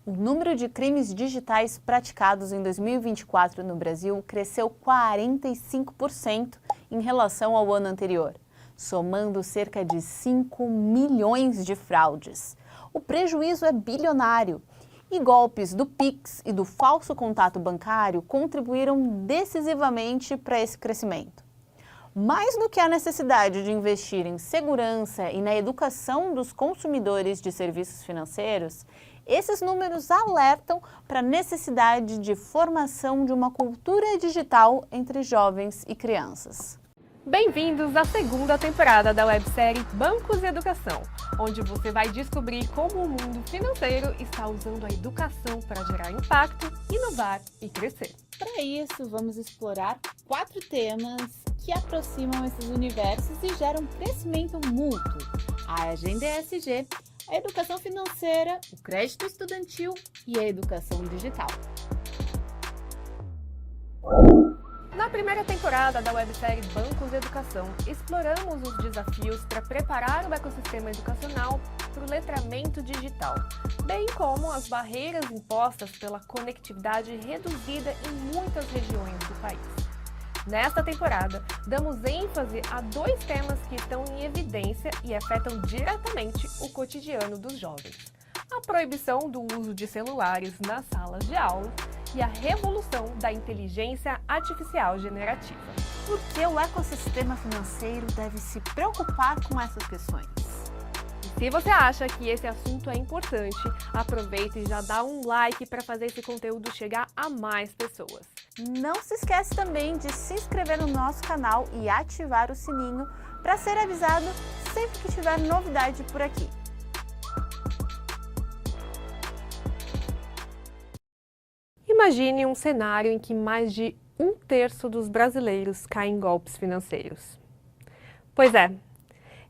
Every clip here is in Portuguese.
O número de crimes digitais praticados em 2024 no Brasil cresceu 45% em relação ao ano anterior, somando cerca de 5 milhões de fraudes. O prejuízo é bilionário e golpes do Pix e do falso contato bancário contribuíram decisivamente para esse crescimento. Mais do que a necessidade de investir em segurança e na educação dos consumidores de serviços financeiros, esses números alertam para a necessidade de formação de uma cultura digital entre jovens e crianças. Bem-vindos à segunda temporada da websérie Bancos e Educação, onde você vai descobrir como o mundo financeiro está usando a educação para gerar impacto, inovar e crescer. Para isso, vamos explorar 4 temas que aproximam esses universos e geram crescimento mútuo: a agenda ESG, a educação financeira, o crédito estudantil e a educação digital. Na primeira temporada da websérie Bancos e Educação, exploramos os desafios para preparar o ecossistema educacional para o letramento digital, bem como as barreiras impostas pela conectividade reduzida em muitas regiões do país. Nesta temporada, damos ênfase a 2 temas que estão em evidência e afetam diretamente o cotidiano dos jovens: a proibição do uso de celulares nas salas de aula e a revolução da inteligência artificial generativa. Por que o ecossistema financeiro deve se preocupar com essas questões? Se você acha que esse assunto é importante, aproveita e já dá um like para fazer esse conteúdo chegar a mais pessoas. Não se esquece também de se inscrever no nosso canal e ativar o sininho para ser avisado sempre que tiver novidade por aqui. Imagine um cenário em que mais de 1/3 dos brasileiros caem em golpes financeiros. Pois é,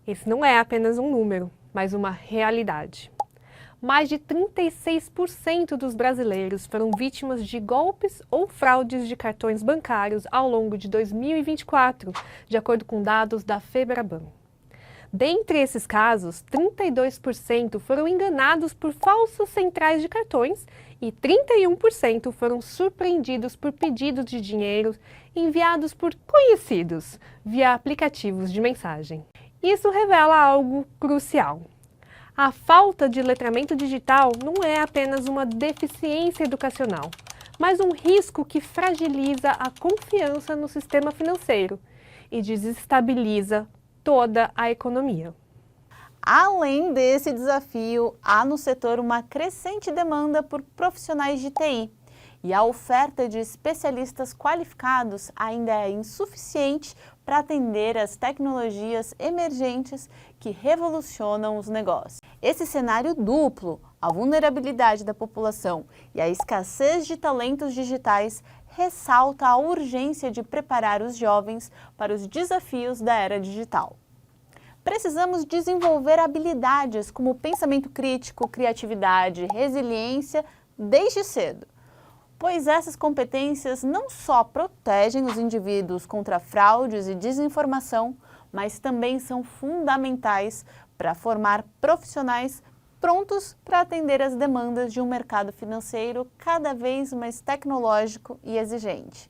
esse não é apenas um número, mas uma realidade. Mais de 36% dos brasileiros foram vítimas de golpes ou fraudes de cartões bancários ao longo de 2024, de acordo com dados da Febraban. Dentre esses casos, 32% foram enganados por falsas centrais de cartões e 31% foram surpreendidos por pedidos de dinheiro enviados por conhecidos via aplicativos de mensagem. Isso revela algo crucial. A falta de letramento digital não é apenas uma deficiência educacional, mas um risco que fragiliza a confiança no sistema financeiro e desestabiliza toda a economia. Além desse desafio, há no setor uma crescente demanda por profissionais de TI e a oferta de especialistas qualificados ainda é insuficiente para atender às tecnologias emergentes que revolucionam os negócios. Esse cenário duplo, a vulnerabilidade da população e a escassez de talentos digitais, ressalta a urgência de preparar os jovens para os desafios da era digital. Precisamos desenvolver habilidades como pensamento crítico, criatividade, resiliência desde cedo, pois essas competências não só protegem os indivíduos contra fraudes e desinformação, mas também são fundamentais para formar profissionais prontos para atender às demandas de um mercado financeiro cada vez mais tecnológico e exigente.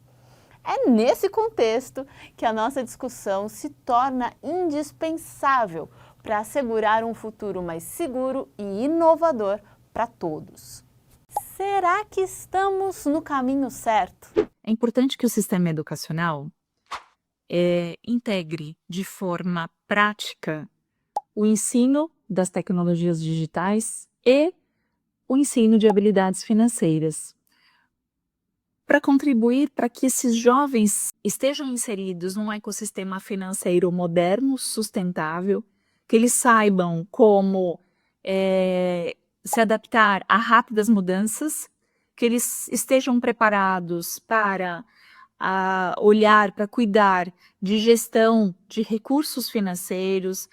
É nesse contexto que a nossa discussão se torna indispensável para assegurar um futuro mais seguro e inovador para todos. Será que estamos no caminho certo? É importante que o sistema educacional integre de forma prática o ensino das tecnologias digitais e o ensino de habilidades financeiras, para contribuir para que esses jovens estejam inseridos num ecossistema financeiro moderno, sustentável, que eles saibam como se adaptar a rápidas mudanças, que eles estejam preparados para olhar, para cuidar de gestão de recursos financeiros,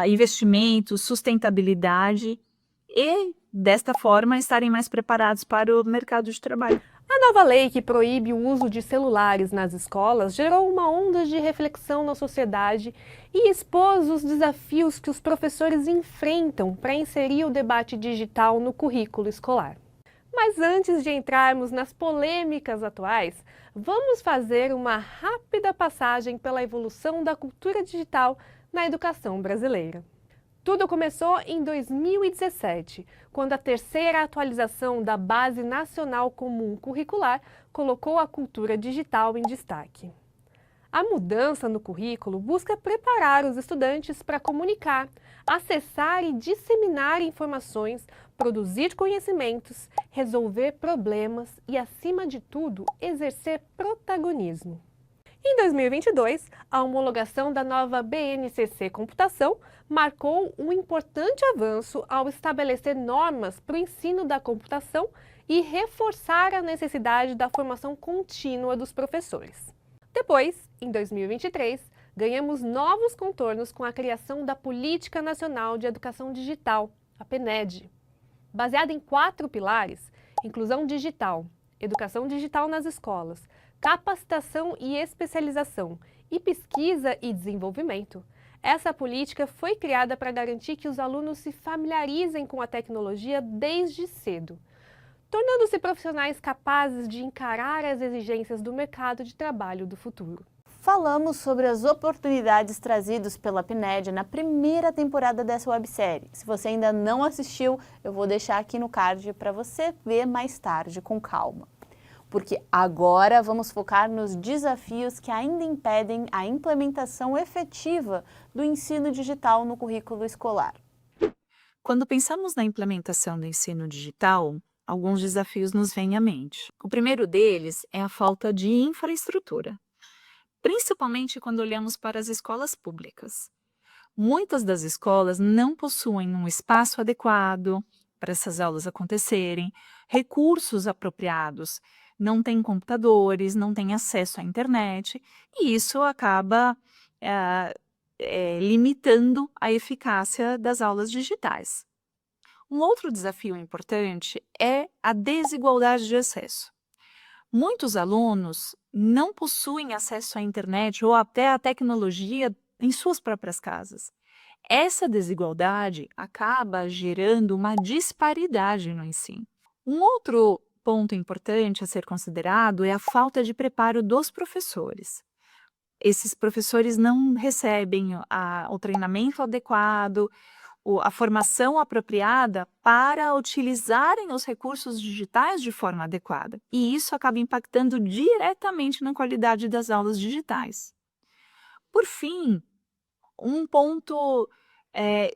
investimentos, sustentabilidade e, desta forma, estarem mais preparados para o mercado de trabalho. A nova lei que proíbe o uso de celulares nas escolas gerou uma onda de reflexão na sociedade e expôs os desafios que os professores enfrentam para inserir o debate digital no currículo escolar. Mas antes de entrarmos nas polêmicas atuais, vamos fazer uma rápida passagem pela evolução da cultura digital na educação brasileira. Tudo começou em 2017, quando a terceira atualização da Base Nacional Comum Curricular colocou a cultura digital em destaque. A mudança no currículo busca preparar os estudantes para comunicar, acessar e disseminar informações, produzir conhecimentos, resolver problemas e, acima de tudo, exercer protagonismo. Em 2022, a homologação da nova BNCC Computação marcou um importante avanço ao estabelecer normas para o ensino da computação e reforçar a necessidade da formação contínua dos professores. Depois, em 2023, ganhamos novos contornos com a criação da Política Nacional de Educação Digital, a PNED. Baseada em 4 pilares: inclusão digital, educação digital nas escolas, capacitação e especialização e pesquisa e desenvolvimento, essa política foi criada para garantir que os alunos se familiarizem com a tecnologia desde cedo, tornando-se profissionais capazes de encarar as exigências do mercado de trabalho do futuro. Falamos sobre as oportunidades trazidas pela PNED na primeira temporada dessa websérie. Se você ainda não assistiu, eu vou deixar aqui no card para você ver mais tarde com calma. Porque agora vamos focar nos desafios que ainda impedem a implementação efetiva do ensino digital no currículo escolar. Quando pensamos na implementação do ensino digital, alguns desafios nos vêm à mente. O primeiro deles é a falta de infraestrutura, principalmente quando olhamos para as escolas públicas. Muitas das escolas não possuem um espaço adequado para essas aulas acontecerem, recursos apropriados, não têm computadores, não têm acesso à internet, e isso acaba limitando a eficácia das aulas digitais. Um outro desafio importante é a desigualdade de acesso. Muitos alunos não possuem acesso à internet ou até à tecnologia em suas próprias casas. Essa desigualdade acaba gerando uma disparidade no ensino. Um outro ponto importante a ser considerado é a falta de preparo dos professores. Esses professores não recebem o treinamento adequado, a formação apropriada para utilizarem os recursos digitais de forma adequada. E isso acaba impactando diretamente na qualidade das aulas digitais. Por fim, um ponto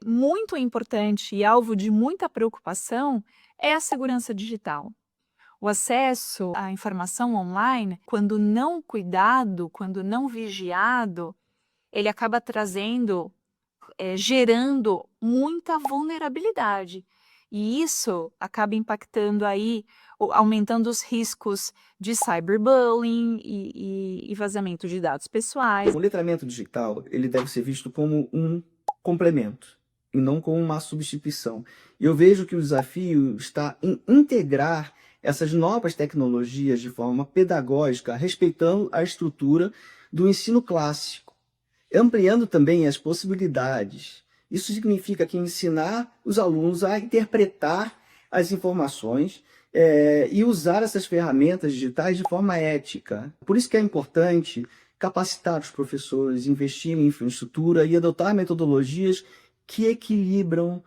muito importante e alvo de muita preocupação é a segurança digital. O acesso à informação online, quando não cuidado, quando não vigiado, ele acaba gerando muita vulnerabilidade. E isso acaba impactando aí, aumentando os riscos de cyberbullying e vazamento de dados pessoais. O letramento digital, ele deve ser visto como um complemento e não como uma substituição. E eu vejo que o desafio está em integrar essas novas tecnologias de forma pedagógica, respeitando a estrutura do ensino clássico, ampliando também as possibilidades. Isso significa que ensinar os alunos a interpretar as informações e usar essas ferramentas digitais de forma ética. Por isso que é importante capacitar os professores, investir em infraestrutura e adotar metodologias que equilibram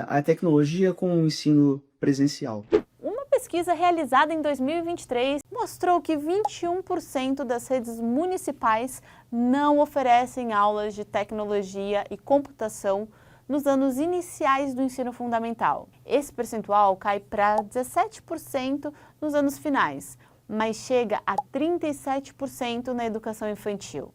a tecnologia com o ensino presencial. Uma pesquisa realizada em 2023 mostrou que 21% das redes municipais não oferecem aulas de tecnologia e computação nos anos iniciais do ensino fundamental. Esse percentual cai para 17% nos anos finais, mas chega a 37% na educação infantil.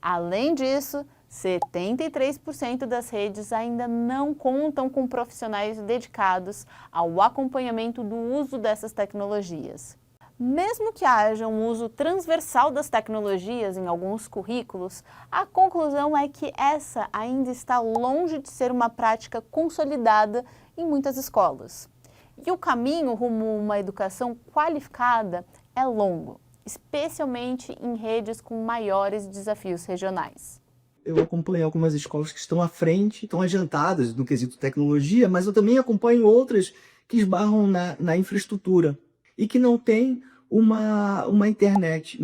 Além disso, 73% das redes ainda não contam com profissionais dedicados ao acompanhamento do uso dessas tecnologias. Mesmo que haja um uso transversal das tecnologias em alguns currículos, a conclusão é que essa ainda está longe de ser uma prática consolidada em muitas escolas. E o caminho rumo a uma educação qualificada é longo, especialmente em redes com maiores desafios regionais. Eu acompanho algumas escolas que estão à frente, estão adiantadas no quesito tecnologia, mas eu também acompanho outras que esbarram na infraestrutura e que não tem uma internet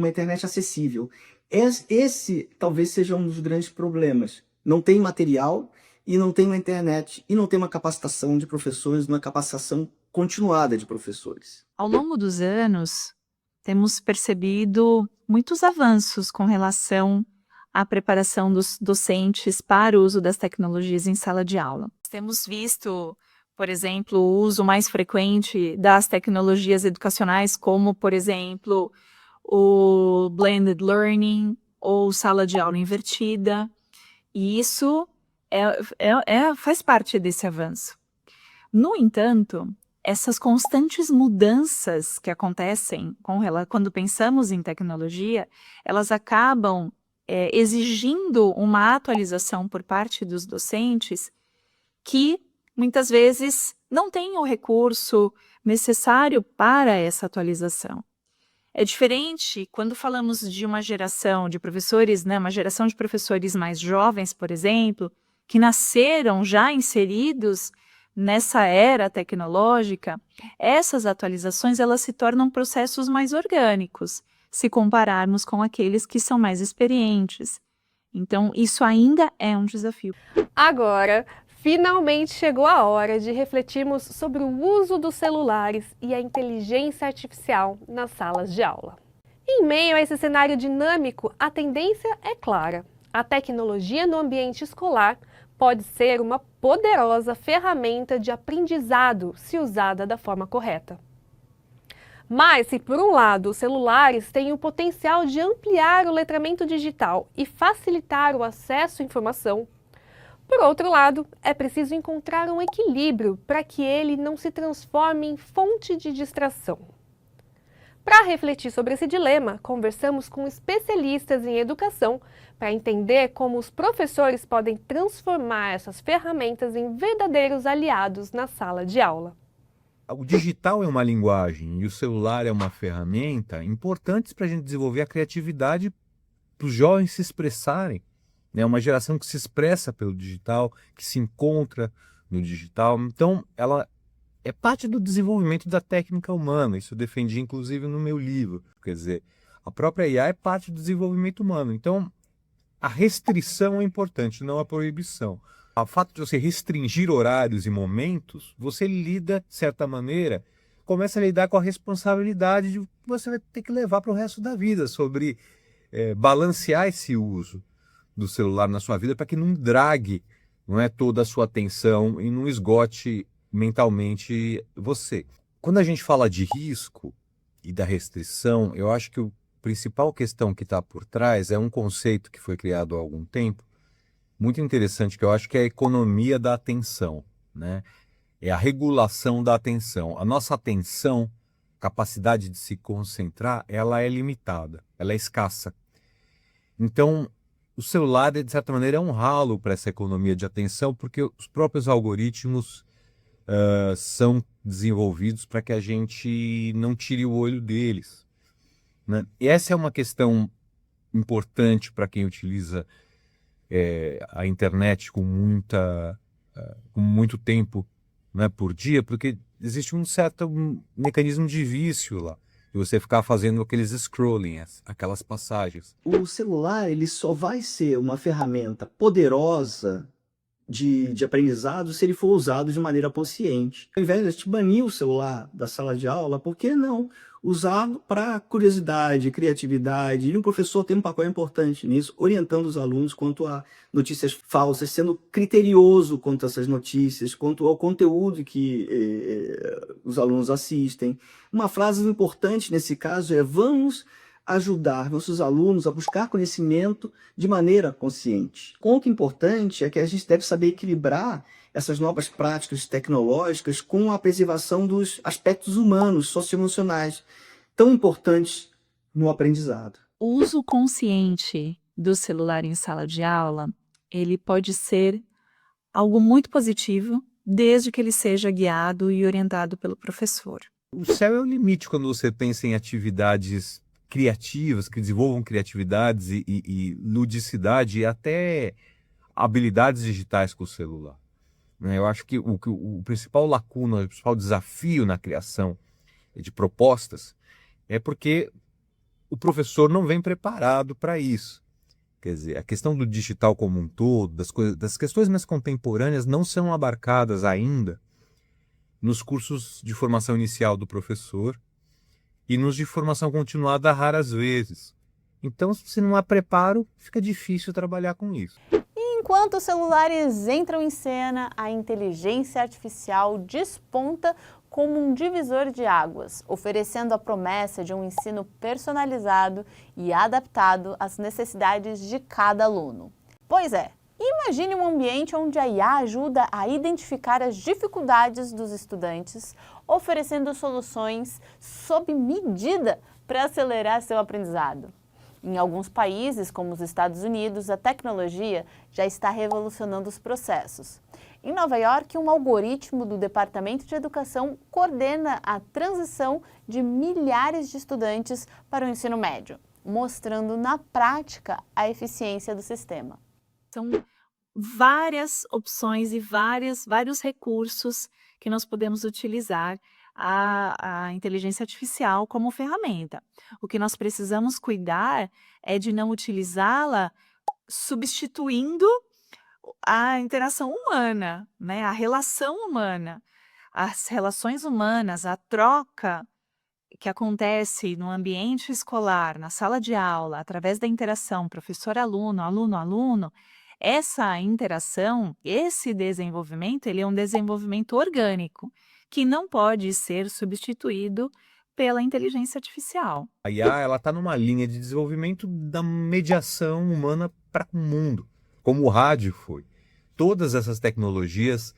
acessível. Esse talvez seja um dos grandes problemas. Não tem material e não tem uma internet e não tem uma capacitação de professores, uma capacitação continuada de professores. Ao longo dos anos, temos percebido muitos avanços com relação à preparação dos docentes para o uso das tecnologias em sala de aula. Temos visto, por exemplo, o uso mais frequente das tecnologias educacionais, como, por exemplo, o blended learning ou sala de aula invertida, e isso faz parte desse avanço. No entanto, essas constantes mudanças que acontecem quando pensamos em tecnologia, elas acabam exigindo uma atualização por parte dos docentes que muitas vezes não têm o recurso necessário para essa atualização. É diferente quando falamos de uma geração de professores, né, uma geração de professores mais jovens, por exemplo, que nasceram já inseridos nessa era tecnológica. Essas atualizações elas se tornam processos mais orgânicos, se compararmos com aqueles que são mais experientes. Então, isso ainda é um desafio. Agora, finalmente chegou a hora de refletirmos sobre o uso dos celulares e a inteligência artificial nas salas de aula. Em meio a esse cenário dinâmico, a tendência é clara. A tecnologia no ambiente escolar pode ser uma poderosa ferramenta de aprendizado se usada da forma correta. Mas, se por um lado os celulares têm o potencial de ampliar o letramento digital e facilitar o acesso à informação, por outro lado, é preciso encontrar um equilíbrio para que ele não se transforme em fonte de distração. Para refletir sobre esse dilema, conversamos com especialistas em educação para entender como os professores podem transformar essas ferramentas em verdadeiros aliados na sala de aula. O digital é uma linguagem e o celular é uma ferramenta importantes para a gente desenvolver a criatividade para os jovens se expressarem. É uma geração que se expressa pelo digital, que se encontra no digital. Então, ela é parte do desenvolvimento da técnica humana. Isso eu defendi, inclusive, no meu livro. Quer dizer, a própria IA é parte do desenvolvimento humano. Então, a restrição é importante, não a proibição. O fato de você restringir horários e momentos, você lida, de certa maneira, começa a lidar com a responsabilidade de que você vai ter que levar para o resto da vida, sobre balancear esse uso do celular na sua vida para que não drague, não é, toda a sua atenção e não esgote mentalmente você. Quando a gente fala de risco e da restrição, eu acho que a principal questão que está por trás é um conceito que foi criado há algum tempo, muito interessante, que eu acho que é a economia da atenção, né? É a regulação da atenção. A nossa atenção, capacidade de se concentrar, ela é limitada, ela é escassa. Então, o celular, de certa maneira, é um ralo para essa economia de atenção, porque os próprios algoritmos são desenvolvidos para que a gente não tire o olho deles, né? E essa é uma questão importante para quem utiliza a internet com muito tempo, né, por dia, porque existe um certo mecanismo de vício lá, de você ficar fazendo aqueles scrolling, aquelas passagens. O celular ele só vai ser uma ferramenta poderosa de aprendizado se ele for usado de maneira consciente. Ao invés de a gente banir o celular da sala de aula, por que não usá-lo para curiosidade, criatividade? E o professor tem um papel importante nisso, orientando os alunos quanto a notícias falsas, sendo criterioso quanto a essas notícias, quanto ao conteúdo que os alunos assistem. Uma frase importante nesse caso é: vamos ajudar nossos alunos a buscar conhecimento de maneira consciente. O que é importante é que a gente deve saber equilibrar essas novas práticas tecnológicas com a preservação dos aspectos humanos, socioemocionais, tão importantes no aprendizado. O uso consciente do celular em sala de aula, ele pode ser algo muito positivo, desde que ele seja guiado e orientado pelo professor. O céu é o limite quando você pensa em atividades criativas, que desenvolvam criatividades e ludicidade e até habilidades digitais com o celular. né? Eu acho que o principal lacuna, o principal desafio na criação de propostas é porque o professor não vem preparado para isso. Quer dizer, a questão do digital como um todo, das questões mais contemporâneas não são abarcadas ainda nos cursos de formação inicial do professor e nos de formação continuada raras vezes. Então, se não há preparo, fica difícil trabalhar com isso. Enquanto os celulares entram em cena, a inteligência artificial desponta como um divisor de águas, oferecendo a promessa de um ensino personalizado e adaptado às necessidades de cada aluno. Pois é, imagine um ambiente onde a IA ajuda a identificar as dificuldades dos estudantes, oferecendo soluções sob medida para acelerar seu aprendizado. Em alguns países, como os Estados Unidos, a tecnologia já está revolucionando os processos. Em Nova York, um algoritmo do Departamento de Educação coordena a transição de milhares de estudantes para o ensino médio, mostrando na prática a eficiência do sistema. São várias opções e vários recursos que nós podemos utilizar a inteligência artificial como ferramenta. O que nós precisamos cuidar é de não utilizá-la substituindo a interação humana, né? A relação humana, as relações humanas, a troca que acontece no ambiente escolar, na sala de aula, através da interação professor-aluno, aluno-aluno, essa interação, esse desenvolvimento, ele é um desenvolvimento orgânico, que não pode ser substituído pela inteligência artificial. A IA ela está numa linha de desenvolvimento da mediação humana para o mundo, como o rádio foi. Todas essas tecnologias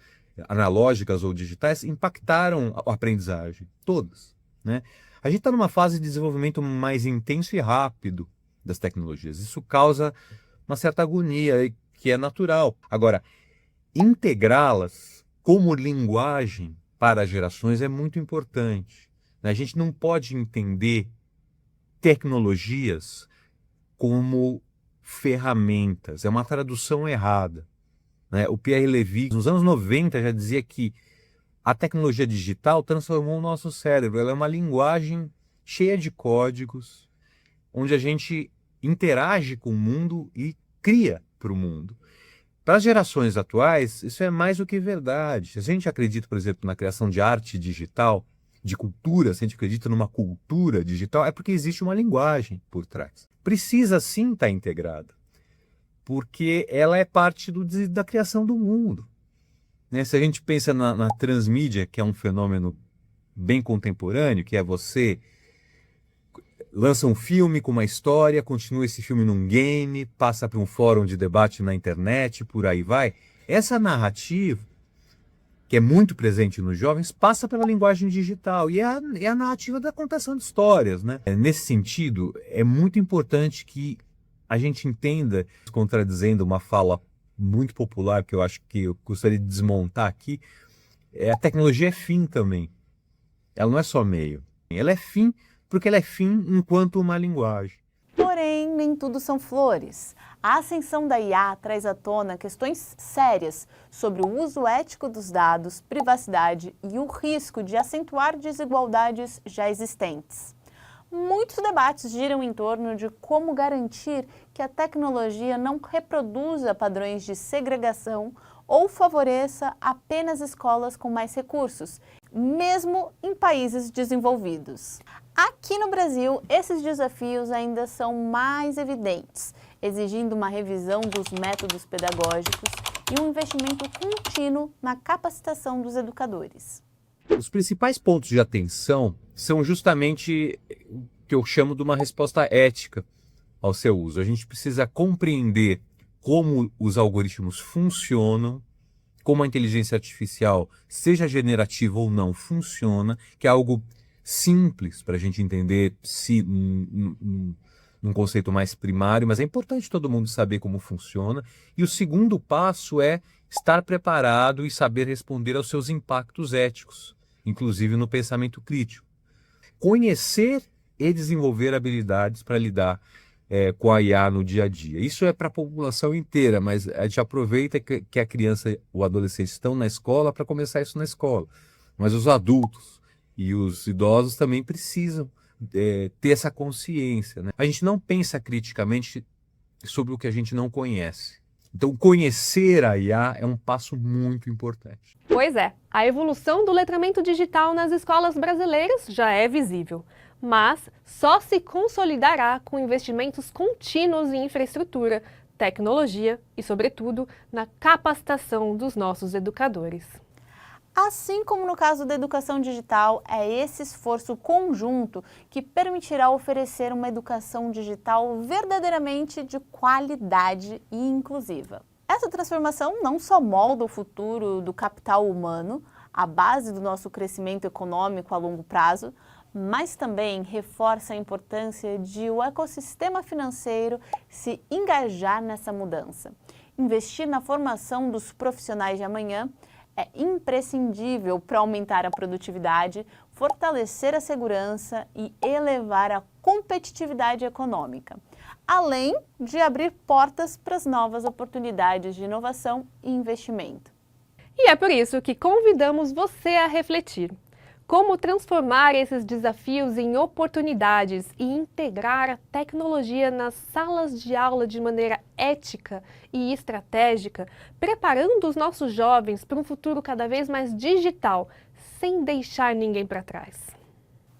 analógicas ou digitais impactaram a aprendizagem, todas, né? A gente está numa fase de desenvolvimento mais intenso e rápido das tecnologias. Isso causa uma certa agonia, que é natural. Agora, integrá-las como linguagem para as gerações é muito importante. A gente não pode entender tecnologias como ferramentas. É uma tradução errada, né? O Pierre Levy, nos anos 90, já dizia que a tecnologia digital transformou o nosso cérebro. Ela é uma linguagem cheia de códigos, onde a gente interage com o mundo e cria para o mundo. Para as gerações atuais, isso é mais do que verdade. Se a gente acredita, por exemplo, na criação de arte digital, de cultura, se a gente acredita numa cultura digital, é porque existe uma linguagem por trás. Precisa sim estar integrada, porque ela é parte da criação do mundo, né? Se a gente pensa na transmídia, que é um fenômeno bem contemporâneo, que é você lança um filme com uma história, continua esse filme num game, passa para um fórum de debate na internet, por aí vai. Essa narrativa, que é muito presente nos jovens, passa pela linguagem digital e é a narrativa da contação de histórias, né? Nesse sentido, é muito importante que a gente entenda, contradizendo uma fala muito popular que eu acho que eu gostaria de desmontar aqui, a tecnologia é fim também. Ela não é só meio. Ela é fim porque ela é fim enquanto uma linguagem. Porém, nem tudo são flores. A ascensão da IA traz à tona questões sérias sobre o uso ético dos dados, privacidade e o risco de acentuar desigualdades já existentes. Muitos debates giram em torno de como garantir que a tecnologia não reproduza padrões de segregação ou favoreça apenas escolas com mais recursos, mesmo em países desenvolvidos. Aqui no Brasil, esses desafios ainda são mais evidentes, exigindo uma revisão dos métodos pedagógicos e um investimento contínuo na capacitação dos educadores. Os principais pontos de atenção são justamente o que eu chamo de uma resposta ética ao seu uso. A gente precisa compreender como os algoritmos funcionam, como a inteligência artificial, seja generativa ou não, funciona, que é algo simples para a gente entender num conceito mais primário, mas é importante todo mundo saber como funciona. E o segundo passo é estar preparado e saber responder aos seus impactos éticos, inclusive no pensamento crítico. Conhecer e desenvolver habilidades para lidar com a IA no dia a dia. Isso é para a população inteira, mas a gente aproveita que a criança, o adolescente estão na escola para começar isso na escola. Mas os adultos e os idosos também precisam ter essa consciência, né? A gente não pensa criticamente sobre o que a gente não conhece. Então, conhecer a IA é um passo muito importante. Pois é, a evolução do letramento digital nas escolas brasileiras já é visível, mas só se consolidará com investimentos contínuos em infraestrutura, tecnologia e, sobretudo, na capacitação dos nossos educadores. Assim como no caso da educação digital, é esse esforço conjunto que permitirá oferecer uma educação digital verdadeiramente de qualidade e inclusiva. Essa transformação não só molda o futuro do capital humano, a base do nosso crescimento econômico a longo prazo, mas também reforça a importância de o ecossistema financeiro se engajar nessa mudança. Investir na formação dos profissionais de amanhã é imprescindível para aumentar a produtividade, fortalecer a segurança e elevar a competitividade econômica, além de abrir portas para as novas oportunidades de inovação e investimento. E é por isso que convidamos você a refletir. Como transformar esses desafios em oportunidades e integrar a tecnologia nas salas de aula de maneira ética e estratégica, preparando os nossos jovens para um futuro cada vez mais digital, sem deixar ninguém para trás.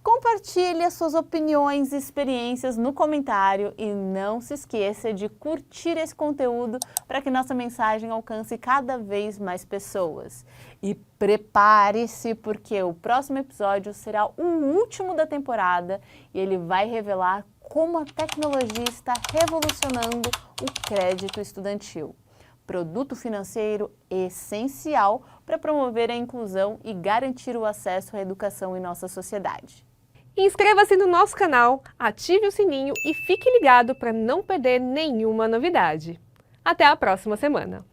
Compartilhe as suas opiniões e experiências no comentário e não se esqueça de curtir esse conteúdo para que nossa mensagem alcance cada vez mais pessoas. E prepare-se porque o próximo episódio será o último da temporada e ele vai revelar como a tecnologia está revolucionando o crédito estudantil. Produto financeiro essencial para promover a inclusão e garantir o acesso à educação em nossa sociedade. Inscreva-se no nosso canal, ative o sininho e fique ligado para não perder nenhuma novidade. Até a próxima semana!